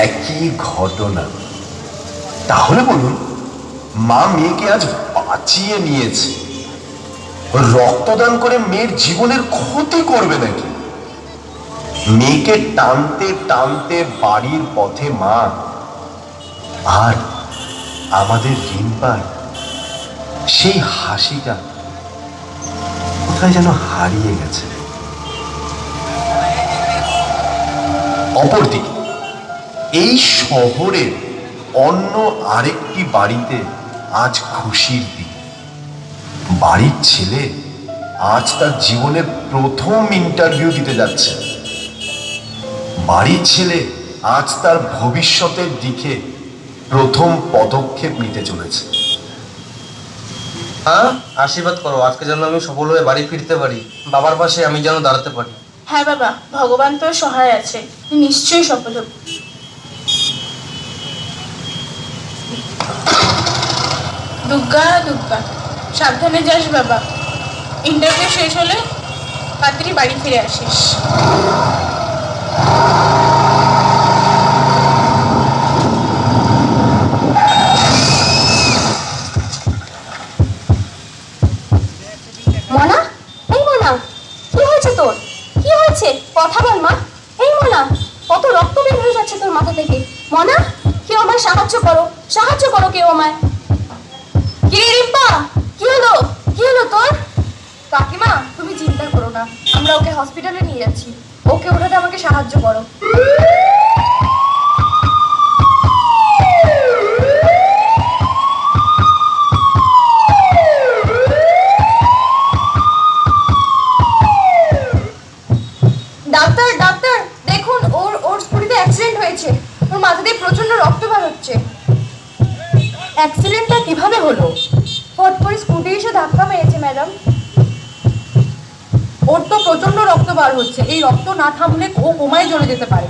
একই ঘটনা। তাহলে বলুন, মা মেয়েকে আজ বাঁচিয়ে নিয়েছে, রক্তদান করে মেয়ের জীবনের ক্ষতি করবে নাকি? মেয়েকে টানতে টানতে বাড়ির পথে মা, আর আমাদের রিম্পার সেই হাসিটা কোথায় যেন হারিয়ে গেছে। অপরদিকে এই শহরের অন্য আরেকটি বাড়িতে আজ খুশির দিন। বাড়ির ছেলে আজ তার জীবনের প্রথম ইন্টারভিউ দিতে যাচ্ছে। বাড়ির ছেলে আজ তার ভবিষ্যতের দিকে প্রথম পদক্ষেপ নিতে চলেছে। হ্যাঁ, আশীর্বাদ করো আজকে যেন আমি সফল হয়ে বাড়ি ফিরতে পারি, বাবার পাশে আমি যেন দাঁড়াতে পারি। হ্যাঁ বাবা, ভগবান তোর সহায় আছে, তুই নিশ্চয়ই সফল হবি। দুর্গা দুর্গা, সাবধানে যাস বাবা। ইন্টারভিউ শেষ হলে তাড়াতাড়ি বাড়ি ফিরে আসিস। মনা, এই মনা, কি হয়েছে তোর? কি হয়েছে? কথা বল মা। এই মনা, কত রক্ত বের হয়ে যাচ্ছে তোর মাথা থেকে। মনা, কেউ আমায় সাহায্য করো, সাহায্য করো কেউ আমায়। কি রে রিম্পা, কি হলো? কি হলো তোর? কাকিমা, তুমি চিন্তা করো না, আমরা ওকে হসপিটালে নিয়ে যাচ্ছি। ওকে ওঠাতে আমাকে সাহায্য করো। ডাক্তার ডাক্তার, দেখুন ওর স্কুটিতে অ্যাক্সিডেন্ট হয়েছে। ওর মাথা দিয়ে প্রচন্ড রক্ত বের হচ্ছে। অ্যাক্সিডেন্টটা কিভাবে হলো? ফট করে স্কুটি এসে ধাক্কা মেরেছে ম্যাডাম। ওর তো প্রচন্ড রক্ত বার হচ্ছে, এই রক্ত না থামলে ও কোমায় চলে যেতে পারে।